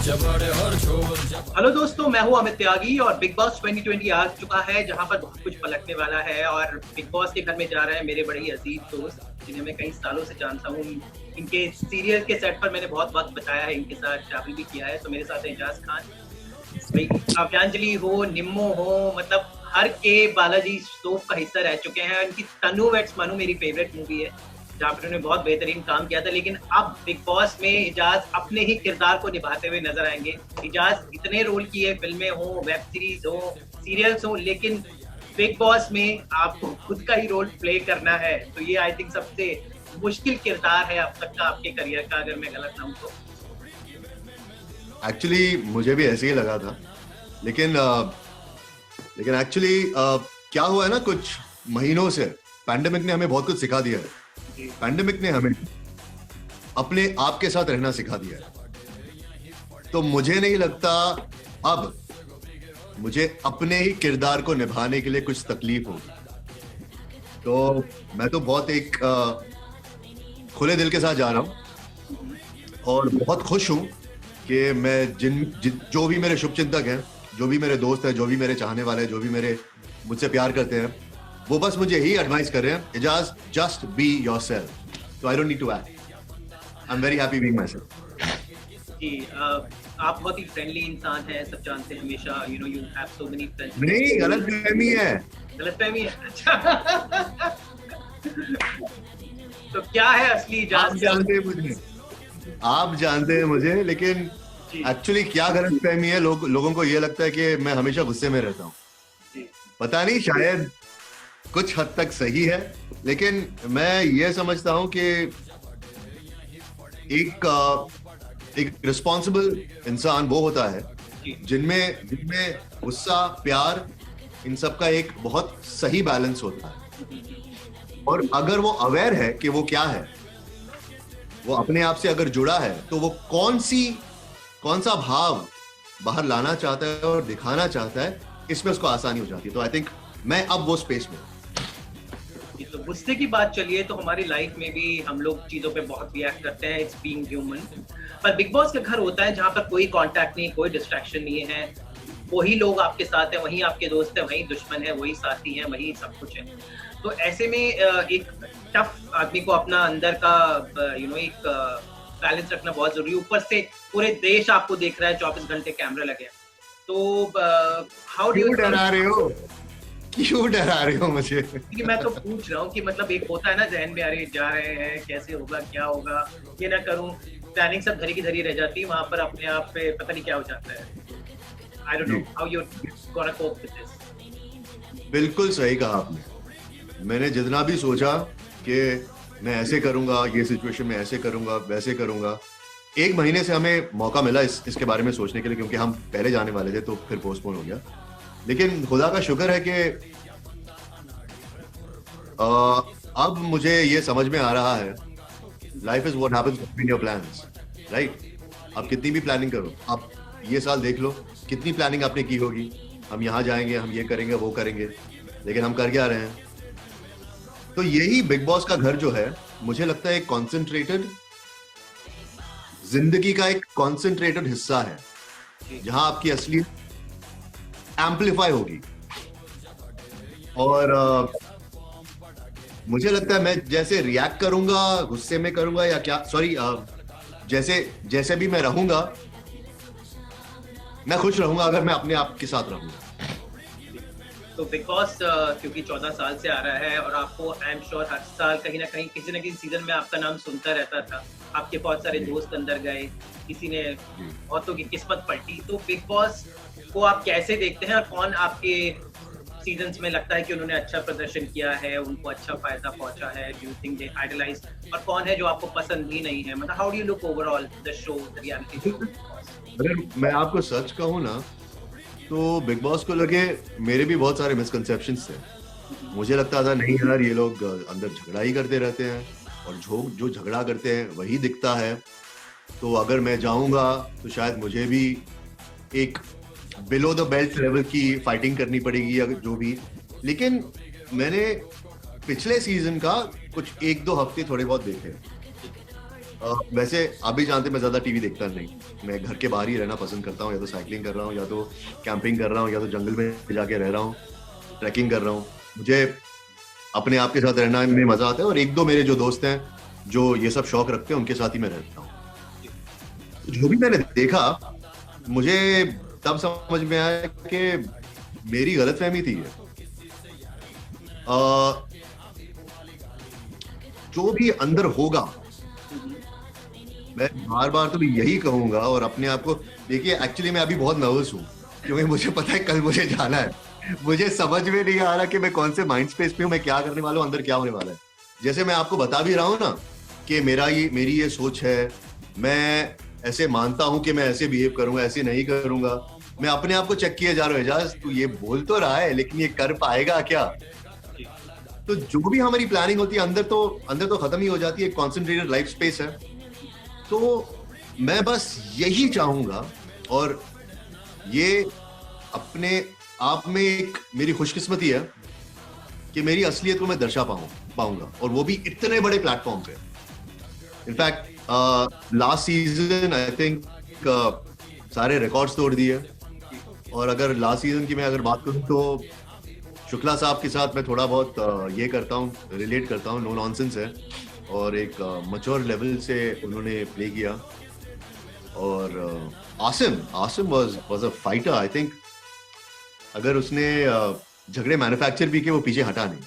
Hello दोस्तों, मैं हूं अमित त्यागी और बिग बॉस 2020 आ चुका है जहां पर बहुत कुछ पलटने वाला है। और बिग बॉस के घर में जा रहे हैं मेरे बड़े ही अजीज दोस्त जिन्हें मैं कई सालों से जानता हूं। इनके सीरियल के सेट पर मैंने बहुत वक्त बताया है, इनके साथ ट्रैवल भी किया है। तो मेरे साथ है एजाज खान, भाई काव्यांजलि हो, निम्मो हो, मतलब हर के बालाजी सोप का हिस्सा रह चुके हैं। इनकी तनु वेट्स मनु मेरी फेवरेट मूवी है जहाँ पर उन्होंने बहुत बेहतरीन काम किया था। लेकिन अब बिग बॉस में इजाज अपने ही किरदार को निभाते हुए नजर आएंगे। इजाज इतने रोल किए, फिल्में हो, वेब सीरीज हो, सीरियल्स हो, लेकिन बिग बॉस में आपको खुद का ही रोल प्ले करना है। तो ये आई थिंक सबसे मुश्किल किरदार है अब तक का आपके करियर का, अगर मैं गलत ना हूं तो। एक्चुअली मुझे भी ऐसे ही लगा था, लेकिन एक्चुअली क्या हुआ है ना, कुछ महीनों से पैंडेमिक ने हमें बहुत कुछ सिखा दिया है। पैंडेमिक ने हमें अपने आप के साथ रहना सिखा दिया है। तो मुझे नहीं लगता अब मुझे अपने ही किरदार को निभाने के लिए कुछ तकलीफ होगी। तो मैं तो बहुत एक खुले दिल के साथ जा रहा हूं और बहुत खुश हूं कि मैं जो भी मेरे शुभचिंतक हैं, जो भी मेरे दोस्त हैं, जो भी मेरे चाहने वाले हैं, जो भी मेरे मुझसे प्यार करते हैं, वो बस मुझे ही एडवाइस कर रहे हैं, Ijaz just be yourself. So I don't need to act, I am very happy being myself. जी, आप बहुत ही फ्रेंडली इंसान हैं, सब जानते हैं। हमेशा you have so many friends. नहीं, गलतफहमी है। गलतफहमी है? अच्छा। तो क्या है असली इजाज? आप जानते हैं मुझे, लेकिन एक्चुअली क्या गलतफहमी है, लोगों को ये लगता है कि मैं हमेशा गुस्से में रहता हूँ। पता नहीं, शायद कुछ हद तक सही है, लेकिन मैं ये समझता हूं कि एक रिस्पॉन्सिबल इंसान वो होता है जिनमें गुस्सा, प्यार, इन सब का एक बहुत सही बैलेंस होता है। और अगर वो अवेयर है कि वो क्या है, वो अपने आप से अगर जुड़ा है, तो वो कौन सा भाव बाहर लाना चाहता है और दिखाना चाहता है, इसमें उसको आसानी हो जाती है। तो आई थिंक मैं अब वो स्पेस में। तो गुस्से की बात चलिए, तो हमारी लाइफ में भी हम लोग चीजों पे बहुत रिएक्ट करते हैं, इट्स बीइंग ह्यूमन। पर बिग बॉस का घर होता है जहाँ पर कोई कांटेक्ट नहीं, कोई डिस्ट्रैक्शन नहीं है। वही लोग आपके साथ हैं, वही आपके दोस्त हैं, वही दुश्मन है, वही साथी हैं, वही सब कुछ है। तो ऐसे में एक टफ आदमी को अपना अंदर का एक बैलेंस रखना बहुत जरूरी है। ऊपर से पूरे देश आपको देख रहा है, 24 घंटे कैमरा लगे। तो हाउ डू यू डरा रहे हो? क्यों डरा रहे हो मुझे? कि मैं तो पूछ रहा हूँ कि मतलब एक होता है ना जहन में, अरे जा रहे हैं, कैसे होगा, क्या होगा, ये ना करूँ, प्लानिंग सब धरी की धरी रह जाती है। वहां पर अपने आप पे पता नहीं क्या हो जाता है। I don't know how you gonna cope with this. बिल्कुल सही कहा आपने। मैंने जितना भी सोचा कि मैं ऐसे करूंगा, ये सिचुएशन में ऐसे करूंगा, वैसे करूंगा, 1 महीने से हमें मौका मिला इसके बारे में सोचने के लिए, क्योंकि हम पहले जाने वाले थे, तो फिर पोस्टपोन हो गया। लेकिन खुदा का शुक्र है कि अब मुझे ये समझ में आ रहा है, life is what happens in your plans, right? आप कितनी भी प्लानिंग करो, आप ये साल देख लो कितनी प्लानिंग आपने की होगी, हम यहाँ जाएंगे, हम ये करेंगे, वो करेंगे, लेकिन हम कर क्या रहे हैं? तो यही बिग बॉस का घर जो है, मुझे लगता है एक कॉन्सेंट्रेटेड जिंदगी का एक कॉन्सेंट्रेटेड हिस्सा है, जहां आपकी असली एम्पलीफाई होगी। और मुझे लगता है मैं जैसे रिएक्ट करूंगा, गुस्से में करूंगा या क्या, सॉरी, जैसे भी मैं रहूंगा, मैं खुश रहूंगा अगर मैं अपने आप के साथ रहूंगा। तो बिग बॉस क्योंकि 14 साल से आ रहा है और आपको आई एम श्योर हर साल कहीं ना कहीं किसी न किसी सीजन में आपका नाम सुनता रहता था। आपके बहुत सारे दोस्त अंदर गए, किसी ने बहुतों की किस्मत पलटी। तो बिग बॉस को आप कैसे देखते हैं और कौन आपके सीजन्स में लगता है कि उन्होंने अच्छा प्रदर्शन किया है, उनको अच्छा फायदा पहुंचा है, do you think they idolise, और कौन है जो आपको पसंद भी नहीं है? मतलब how do you look overall the show, the reality show? अगर मैं आपको सच कहूं ना, तो बिग बॉस को लगे मेरे भी बहुत सारे मिसकंसेप्शंस थे। मुझे लगता था नहीं यार, ये लोग अंदर झगड़ा ही करते रहते हैं और जो झगड़ा करते हैं वही दिखता है। तो अगर मैं जाऊंगा तो शायद मुझे भी एक बिलो द बेल्ट लेवल की फाइटिंग करनी पड़ेगी या जो भी। लेकिन मैंने पिछले सीजन का कुछ 1-2 हफ्ते थोड़े बहुत देखे वैसे आप भी जानते हैं मैं ज्यादा टीवी देखता नहीं, मैं घर के बाहर ही रहना पसंद करता हूँ, या तो साइकिलिंग कर रहा हूँ, या तो कैंपिंग कर रहा हूँ, या तो जंगल में जाके रह रहा हूँ, ट्रैकिंग कर रहा हूँ। मुझे अपने आप के साथ रहना में मजा आता है, और एक दो मेरे जो दोस्त हैं जो ये सब शौक रखते हैं उनके साथ ही मैं रहता हूँ। जो भी मैंने देखा मुझे तब समझ में आया कि मेरी गलतफहमी थी ये। जो भी अंदर होगा, मैं बार बार तो यही कहूंगा, और अपने आप को देखिए, एक्चुअली मैं अभी बहुत नर्वस हूँ क्योंकि मुझे पता है कल मुझे जाना है। मुझे समझ में नहीं आ रहा कि मैं कौन से माइंड स्पेस पे हूँ, मैं क्या करने वाला हूँ, अंदर क्या होने वाला है। जैसे मैं आपको बता भी रहा हूँ ना कि मेरी ये सोच है, मैं ऐसे मानता हूँ कि मैं ऐसे बिहेव करूंगा, ऐसे नहीं करूंगा। मैं अपने आप को चेक किए जा रहा हूँ, एजाज तू ये बोल तो रहा है लेकिन ये कर पाएगा क्या? तो जो भी हमारी प्लानिंग होती है अंदर तो खत्म ही हो जाती है, कॉन्सेंट्रेटेड लाइफ स्पेस है। तो मैं बस यही चाहूंगा, और ये अपने आप में एक मेरी खुशकिस्मती है कि मेरी असलियत को मैं दर्शा पाऊंगा, और वो भी इतने बड़े प्लेटफॉर्म पे। In fact last season I think सारे रिकॉर्ड्स तोड़ दिए, और अगर लास्ट सीजन की मैं अगर बात करूं तो शुक्ला साहब के साथ मैं थोड़ा बहुत ये करता हूँ, रिलेट करता हूँ, नो नॉनसेंस है, और एक मैच्योर लेवल से उन्होंने प्ले किया। और Asim was a fighter. I think अगर उसने झगड़े मैन्युफैक्चर भी किए, वो पीछे हटा नहीं।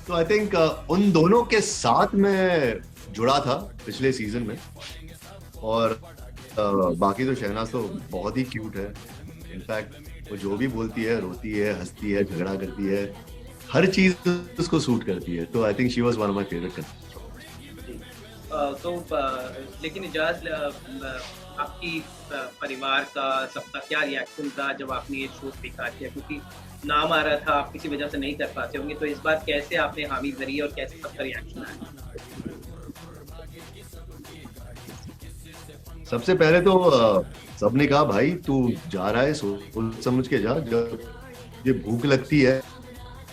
तो आई थिंक उन दोनों के साथ मैं जुड़ा था पिछले सीजन में। और बाकी तो शहनाज तो बहुत ही क्यूट है। इनफैक्ट वो जो भी बोलती है, रोती है, हंसती है, झगड़ा करती है, हर चीज उसको सूट करती है। तो I think she was one of my favourite. तो लेकिन इजाज, आपकी परिवार का सबका क्या रिएक्शन था जब आपने ये शो देखा किया? क्योंकि नाम आ रहा था, आप किसी वजह से नहीं कर पाते होंगे, तो इस बार कैसे आपने हामी भरी और कैसे सबका रिएक्शन आया? सबसे पहले तो सबने कहा भाई तू जा रहा है सोच समझ के जा, जब ये भूख लगती है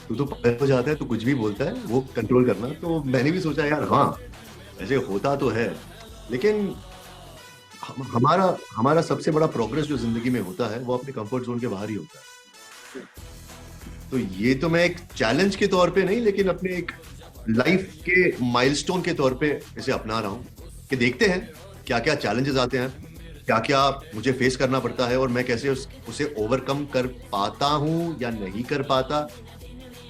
तो पागल हो जाता है, तो कुछ भी बोलता है, वो कंट्रोल करना। तो मैंने भी सोचा यार हाँ ऐसे होता तो है, लेकिन हमारा सबसे बड़ा प्रोग्रेस जो जिंदगी में होता है वो अपने कंफर्ट जोन के बाहर ही होता है। तो ये तो मैं एक चैलेंज के तौर पे नहीं, लेकिन अपने एक लाइफ के माइलस्टोन के तौर पे इसे अपना रहा हूँ कि देखते हैं क्या क्या चैलेंजेस आते हैं, क्या क्या मुझे फेस करना पड़ता है, और मैं कैसे उसे ओवरकम कर पाता हूँ या नहीं कर पाता।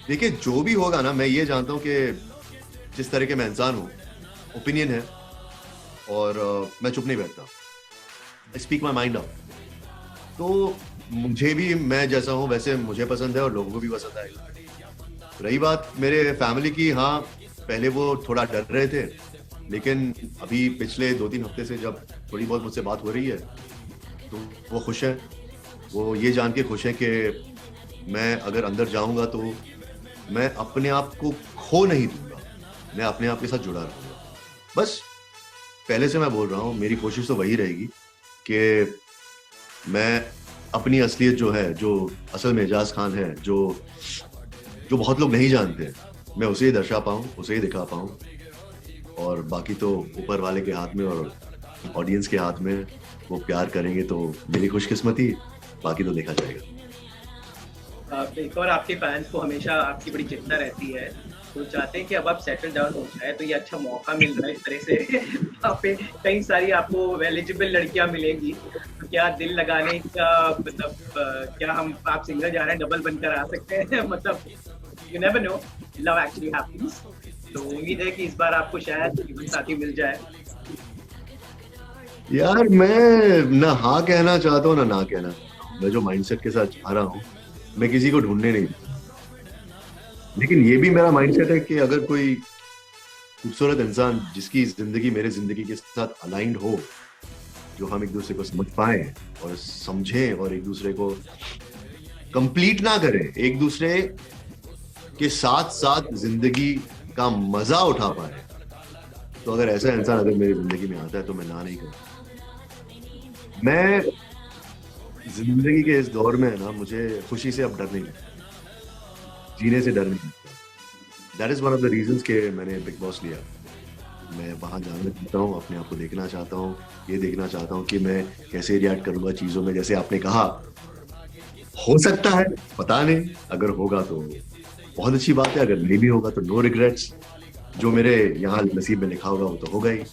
देखिए जो भी होगा ना, मैं ये जानता हूँ कि जिस तरह के मैं इंसान हूँ, ओपिनियन है, और मैं चुप नहीं बैठता, I speak my mind out. तो मुझे भी, मैं जैसा हूँ वैसे मुझे पसंद है और लोगों को भी पसंद आएगा। रही बात मेरे फैमिली की, हाँ पहले वो थोड़ा डर रहे थे, लेकिन अभी पिछले 2-3 हफ्ते से जब थोड़ी बहुत मुझसे बात हो रही है तो वो खुश है। वो ये जान के खुश है कि मैं अगर अंदर जाऊंगा तो मैं अपने आप को खो नहीं दूंगा, मैं अपने आप के साथ जुड़ा रहूंगा। बस पहले से मैं बोल रहा हूँ, मेरी कोशिश तो वही रहेगी कि मैं अपनी असलियत जो है, जो असल में एजाज खान है, जो बहुत लोग नहीं जानते, मैं उसे ही दर्शा पाऊँ, उसे ही दिखा पाऊँ। और बाकी तो ऊपर वाले के हाथ में और ऑडियंस के हाथ में, वो प्यार करेंगे तो मेरी खुशकिस्मती, बाकी तो देखा जाएगा। एक और आपके फैंस को हमेशा आपकी बड़ी चिंता रहती है, तो चाहते हैं कि अब आप सेटल डाउन हो जाए, तो ये अच्छा मौका मिल रहा है इस तरह से वहाँ पे कई सारी आपको एलिजिबल लड़कियां मिलेंगी, तो क्या दिल लगाने का मतलब क्या आप सिंगल जा रहे हैं, डबल बनकर आ सकते हैं? मतलब you never know, love actually happens. तो उम्मीद है कि इस बार आपको शायद जीवन साथी मिल जाए। यार मैं ना हाँ कहना चाहता हूँ ना कहना। मैं जो माइंडसेट के साथ जा रहा हूँ, मैं किसी को ढूंढने नहीं, लेकिन ये भी मेरा माइंडसेट है कि अगर कोई खूबसूरत इंसान जिसकी जिंदगी मेरे जिंदगी के साथ अलाइंड हो, जो हम एक दूसरे को समझ पाए और समझें और एक दूसरे को कंप्लीट ना करें, एक दूसरे के साथ साथ जिंदगी का मजा उठा पाए, तो अगर ऐसा इंसान अगर मेरी जिंदगी में आता है तो मैं ना नहीं करूँ। मैं जिंदगी के इस दौर में ना, मुझे खुशी से अब डर नहीं लगता, जीने से डर नहीं लगता। That is one of the reasons के मैंने बिग बॉस लिया। मैं वहाँ जाना चाहता हूँ, अपने आप को देखना चाहता हूँ, ये देखना चाहता हूँ कि मैं कैसे रिएक्ट करूँगा चीज़ों में। जैसे आपने कहा, हो सकता है, पता नहीं, अगर होगा तो बहुत अच्छी बात है, अगर नहीं भी होगा तो नो रिग्रेट्स। जो मेरे यहाँ नसीब में लिखा होगा वो तो होगा ही।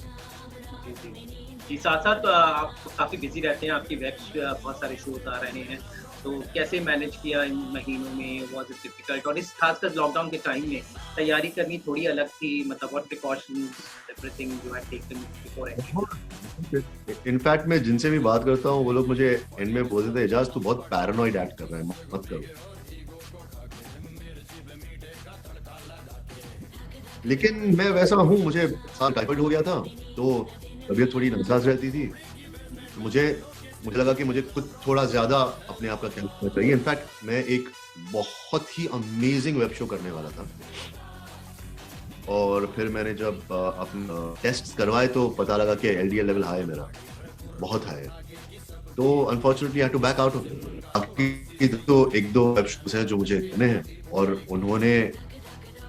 जी, साथ-साथ आप काफ़ी बिज़ी रहते हैं, आपकी बहुत सारे शोज़ आ रहे हैं, तो कैसे मैनेज किया इन महीनों में? Was it difficult? और इस खासकर लॉकडाउन के टाइम में तैयारी करनी थोड़ी अलग थी, मतलब what precautions everything you had taken before entering? In fact मैं जिनसे भी बात करता हूँ वो लोग मुझे एंड में बोलते थे, एजाज तू बहुत पैरानॉइड एक्ट कर रहा है, मत करो। लेकिन मैं वैसा हूँ, मुझे टाइफाइड हो गया था, तो तबीयत थोड़ी नासाज रहती थी। मुझे मुझे लगा कि मुझे कुछ थोड़ा ज़्यादा अपने आप का ख्याल रखना चाहिए। इनफैक्ट मैं एक बहुत ही अमेजिंग वेब शो करने वाला था, और फिर मैंने जब अपने टेस्ट्स करवाए तो पता लगा कि एलडीएल लेवल हाई है मेरा, बहुत हाई है। तो unfortunately I had to back out of it. बाकी तो 1-2 वेब शोज़ हैं जो मुझे करने हैं, और उन्होंने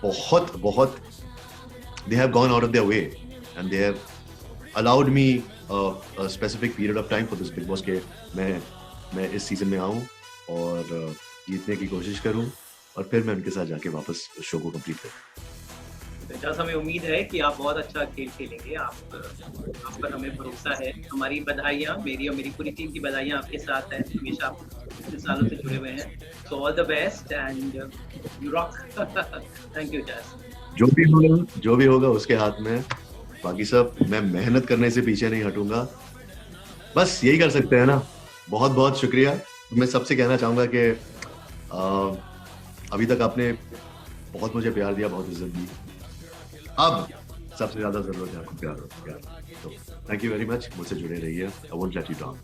बहुत बहुत they have gone out of their way and they have allowed me a specific period of time for this Big Boss के मैं इस सीजन में आऊँ और जीतने की कोशिश करूँ, और फिर मैं उनके साथ जाके वापस शो को कंप्लीट करूँ। जैसा हमें उम्मीद है कि आप बहुत अच्छा खेल खेलेंगे, आप पर हमें भरोसा है। हमारी बधाइयाँ, मेरी और मेरी पूरी टीम की बधाइयाँ आपके साथ हैं, हमेशा आप इतने सालों से जुड़े हुए हैं। So all the best and you rock. Thank you जैस। जो भी होगा उसके हाथ में है। बाकी सब मैं मेहनत करने से पीछे नहीं हटूंगा। बस यही कर सकते हैं ना। बहुत बहुत शुक्रिया। मैं सबसे कहना चाहूंगा कि अभी तक आपने बहुत मुझे प्यार दिया, बहुत इज्जत दी। अब सबसे ज्यादा जरूरत है आपको प्यार। तो थैंक यू वेरी मच। मुझसे जुड़े रहिए। I won't let you down.